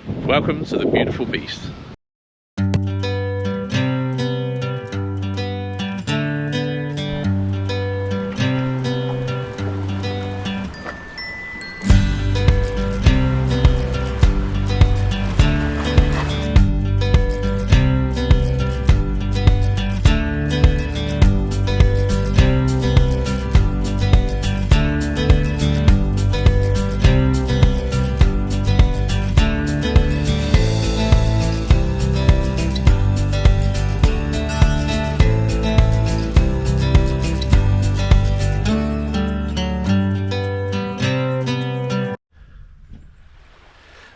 Welcome to the beautiful beast.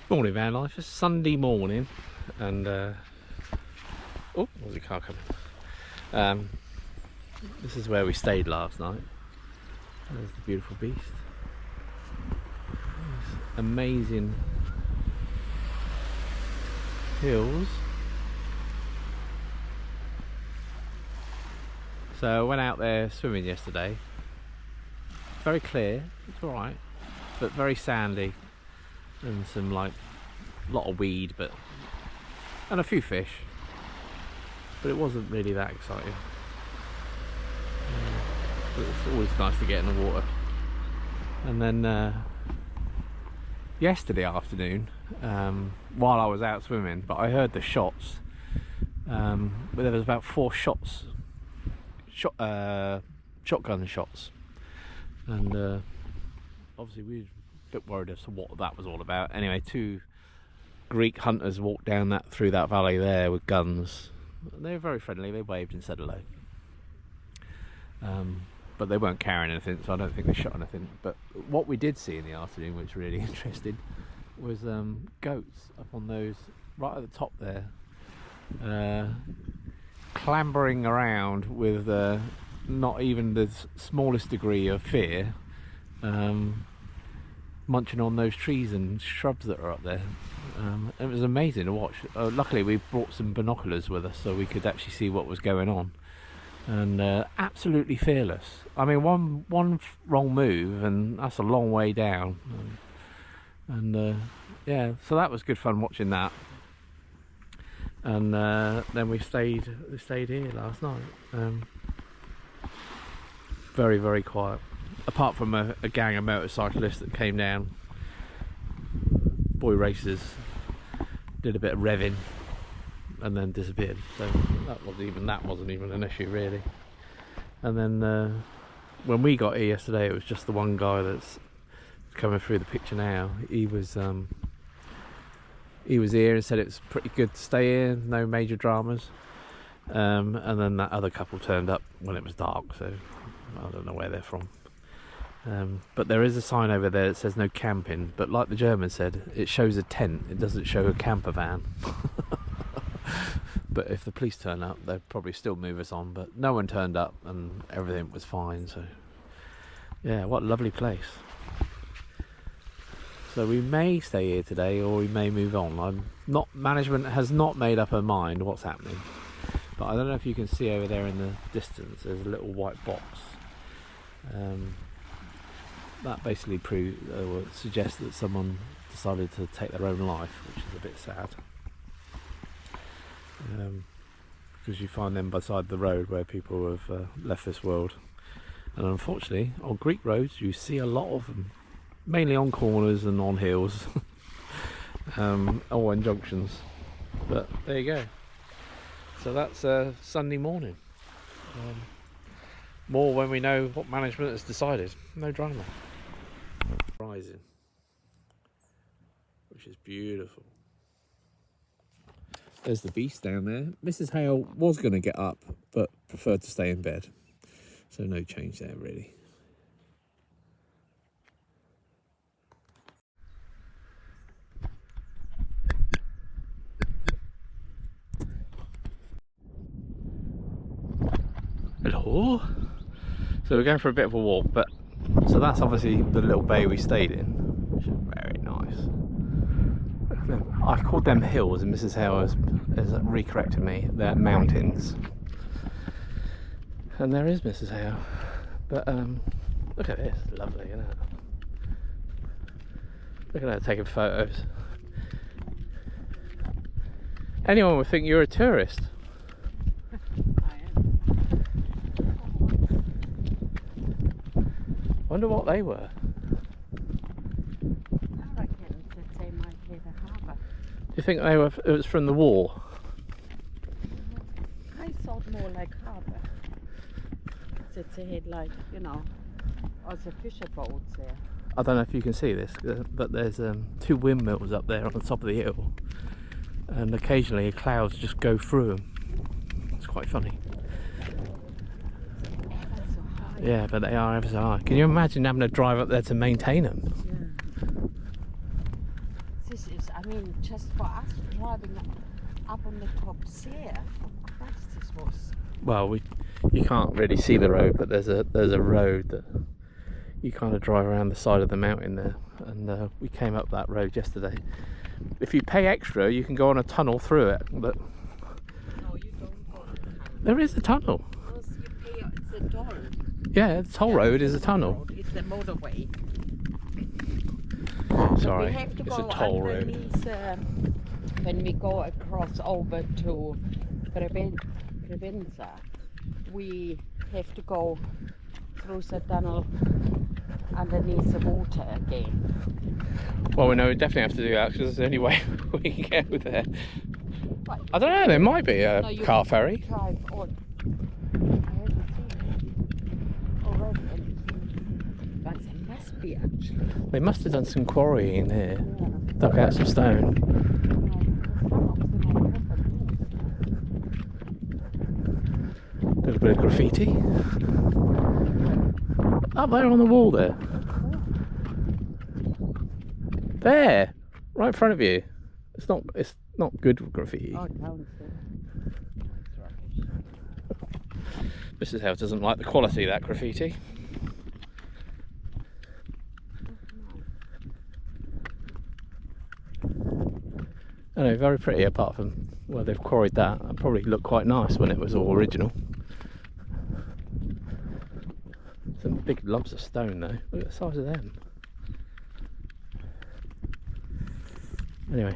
Morning van life, it's Sunday morning and oh, there's a car coming. This is where we stayed last night. There's the beautiful beast. These amazing hills. So I went out there swimming yesterday. Very clear, it's alright, but very sandy. And some lot of weed, and a few fish, but it wasn't really that exciting. But it's always nice to get in the water. And then yesterday afternoon, while I was out swimming, but I heard the shots. But there was about 4 shots, shotgun shots, and obviously we. Bit worried as to what that was all about. Anyway, 2 Greek hunters walked down through that valley there with guns. They were very friendly. They waved and said hello. But they weren't carrying anything, so I don't think they shot anything. But what we did see in the afternoon, which was really interesting, was goats up on those right at the top there, clambering around with not even the smallest degree of fear. Munching on those trees and shrubs that are up there. It was amazing to watch. Luckily we brought some binoculars with us so we could actually see what was going on, and absolutely fearless. I mean, one wrong move and that's a long way down, and yeah, so that was good fun watching that. And then we stayed here last night. Very, very quiet. Apart from a gang of motorcyclists that came down, boy racers, did a bit of revving and then disappeared. So that wasn't even an issue really. And then when we got here yesterday, it was just the one guy that's coming through the picture now. He was here and said it was pretty good to stay here, no major dramas. And then that other couple turned up when it was dark, so I don't know where they're from. But there is a sign over there that says no camping, but like the German said, it shows a tent, it doesn't show a camper van. But if the police turn up, they'll probably still move us on, but no one turned up and everything was fine. So yeah, what a lovely place. So we may stay here today or we may move on. Management has not made up her mind what's happening, but I don't know if you can see over there in the distance there's a little white box. That basically suggests that someone decided to take their own life, which is a bit sad. Because you find them beside the road where people have left this world. And unfortunately, on Greek roads you see a lot of them, mainly on corners and on hills, or in junctions. But there you go. So that's Sunday morning. More when we know what management has decided. No drama. Rising, which is beautiful. There's the beast down there. Mrs. Hale was going to get up, but preferred to stay in bed. So no change there, really. Hello. So we're going for a bit of a walk, but so that's obviously the little bay we stayed in, which is very nice. I called them hills, and Mrs. Hale has recorrected me. They're mountains. And there is Mrs. Hale. But look at this, lovely, isn't it? Look at her taking photos. Anyone would think you're a tourist. I am. Wonder what they were. I reckon that they might be the harbour. Do you think they were? It was from the war? I thought more like harbour. That they had like, you know, also fisher boats there. I don't know if you can see this, but there's 2 windmills up there on the top of the hill, and occasionally clouds just go through them. It's quite funny. Ever so high. Yeah, but they are ever so high. Can you imagine having to drive up there to maintain them? Yeah. This is, I mean, just for us driving up on the top there, for Christ, this was. Well, you can't really see the road, but there's a road that you kind of drive around the side of the mountain there, and we came up that road yesterday. If you pay extra, you can go on a tunnel through it, but No, you don't go to the tunnel. there is a tunnel. Because you pay, it's a toll. Yeah, the toll road is a tunnel. It's the motorway. Sorry, We have to it's a go toll road. underneath, when we go across over to Prevenza, we have to go through the tunnel underneath the water again. Well, we know we definitely have to do that because there's the only way we can get there. Right. I don't know, there might be a No, you car can ferry. Drive on. I haven't seen it already, but there must be actually. They must have done some quarrying here, Yeah. dug out some stone. A little bit of graffiti. Up there on the wall there. There! Right in front of you. It's not good graffiti. Oh, down there. It's rubbish. Mrs. Howe doesn't like the quality of that graffiti. I know, very pretty apart from where they've quarried that. It probably looked quite nice when it was all original. Some big lumps of stone though. Look at the size of them. Anyway.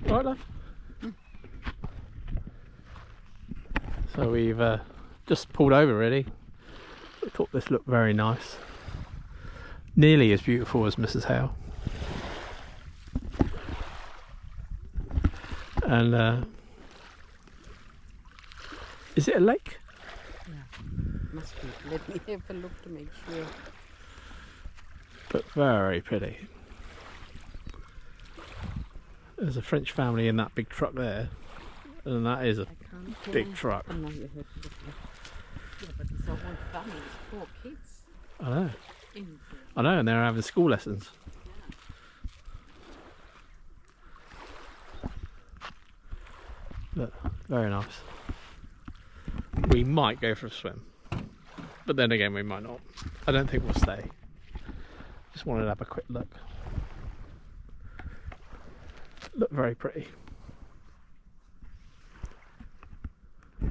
Right, love. So we've just pulled over really. I thought this looked very nice. Nearly as beautiful as Mrs. Howe. And is it a lake? Must be. Let me have a look to make sure. But very pretty. There's a French family in that big truck there, and that is a big truck. Oh, no, you have to look there. Yeah, but it's a whole family, it's 4 kids I know, in there. I know, and they're having school lessons. Look, very nice. We might go for a swim, but then again we might not. I don't think we'll stay. Just wanted to have a quick look. Look very pretty.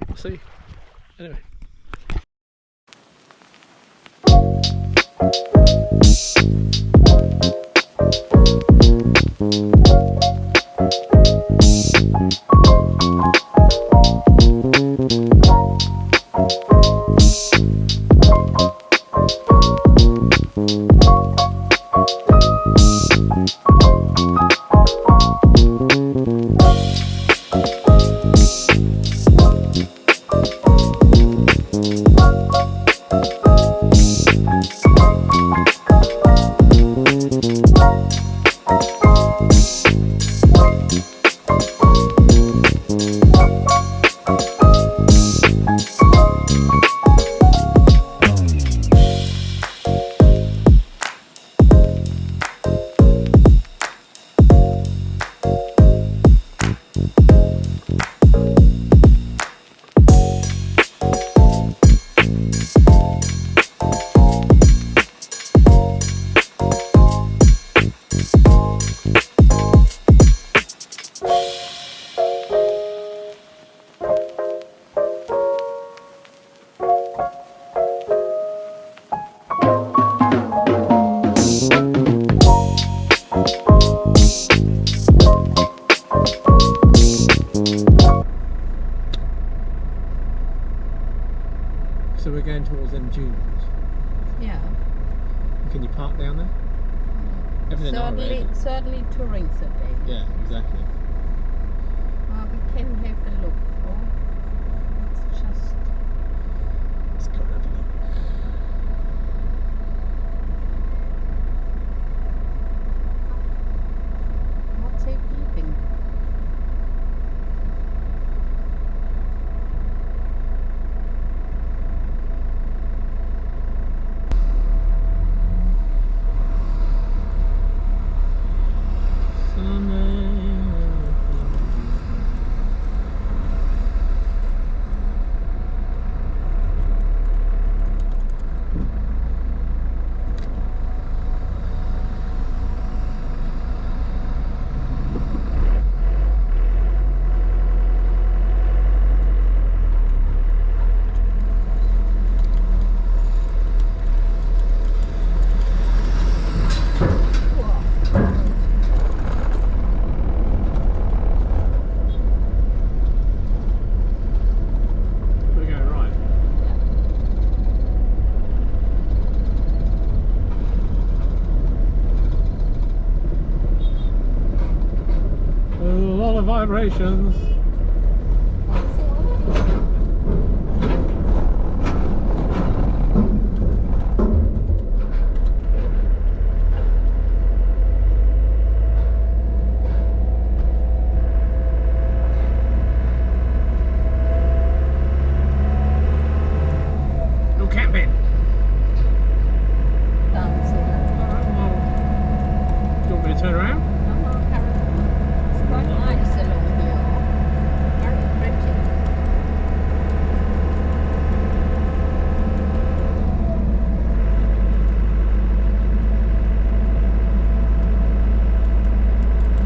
We'll see. Anyway. dunes. Yeah. Can you park down there? Everything Certainly touring today. Yeah, exactly. We can have a look. Oh, it's just. Let's go and have a look. What's it beeping? We're going right. A lot of vibrations. No camping. Dancing. Do you want me to turn around? It's quite nice along here. Very pretty.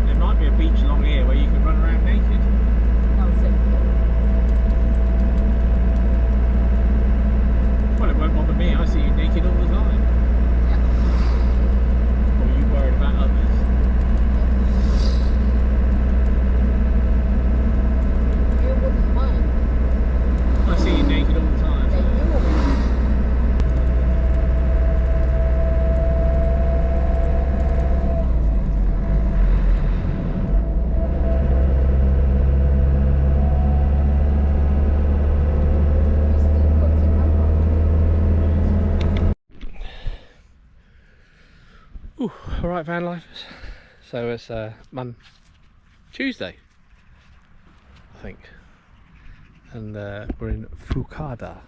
There might be a beach along here where you can run around naked. How simple. Well, it won't bother me. I see you naked all the time. Or are you worried about others? You wouldn't mind. I see you naked all the time. Then you wouldn't. You still got the camera. Ooh, all right, van lifers. So it's Tuesday, I think, and we're in Fukada,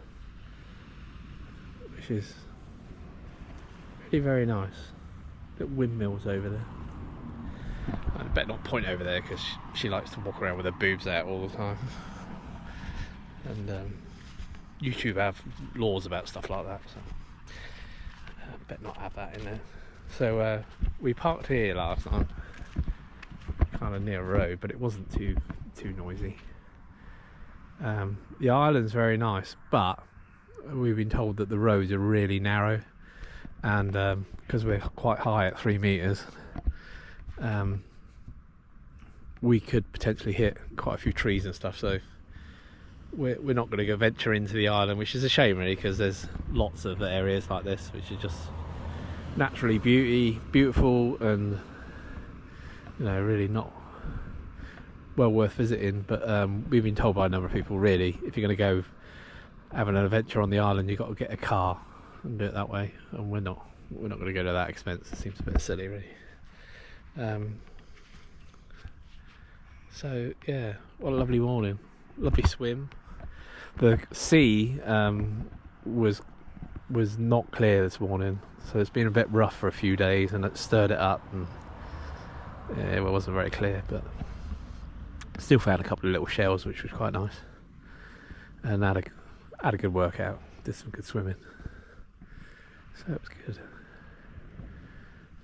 which is really very nice. Little windmills over there. I better not point over there because she likes to walk around with her boobs out all the time. And YouTube have laws about stuff like that, so better not have that in there. So we parked here last night, kind of near a road, but it wasn't too noisy. The island's very nice, but we've been told that the roads are really narrow, and because we're quite high at 3 meters, we could potentially hit quite a few trees and stuff. So we're not going to go venture into the island, which is a shame really, because there's lots of areas like this which are just naturally beautiful and, you know, really not well worth visiting. But we've been told by a number of people, really, if you're going to go having an adventure on the island, you've got to get a car and do it that way, and we're not going to go to that expense. It seems a bit silly really. So yeah, what a lovely morning, lovely swim. The sea was not clear this morning, so it's been a bit rough for a few days, and it stirred it up, and yeah, it wasn't very clear, but still found a couple of little shells, which was quite nice, and had a good workout, did some good swimming, so it was good.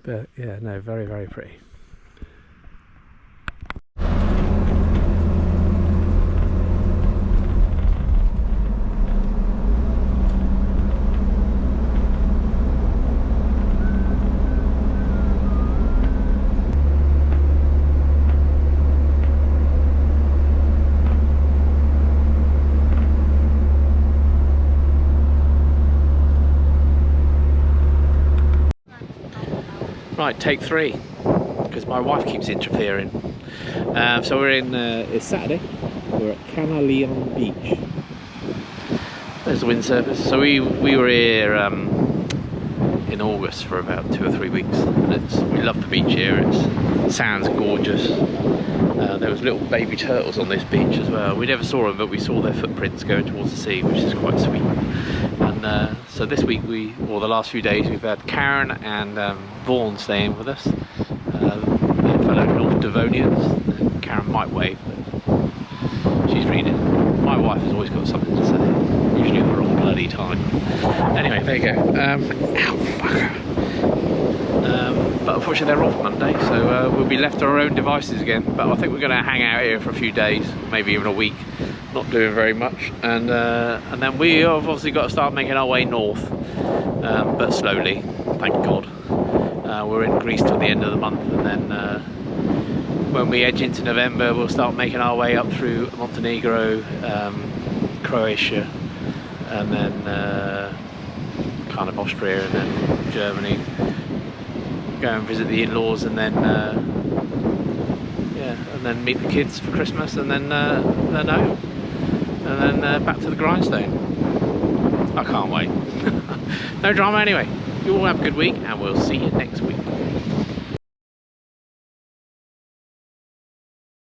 But yeah, no, very, very pretty. Right, take 3, because my wife keeps interfering. So we're in, it's Saturday, we're at Canaleon Beach. There's the windsurfers. So we were here in August for about 2 or 3 weeks, and we love the beach here. It sounds gorgeous. There was little baby turtles on this beach as well. We never saw them, but we saw their footprints going towards the sea, which is quite sweet. And so this week, or the last few days, we've had Karen and Vaughan staying with us. They're fellow North Devonians. Karen might wave, but she's reading. My wife has always got something to say, usually at the wrong bloody time. Anyway, there you go. Ow, bugger. But unfortunately they're off Monday, so we'll be left to our own devices again. But I think we're going to hang out here for a few days, maybe even a week, not doing very much. And then we have obviously got to start making our way north, but slowly, thank God. We're in Greece till the end of the month, and then when we edge into November, we'll start making our way up through Montenegro, Croatia, and then kind of Austria, and then Germany. Go and visit the in-laws, and then yeah, and then meet the kids for Christmas, and then home, and then back to the grindstone. I can't wait. No drama anyway. You all have a good week, and we'll see you next week.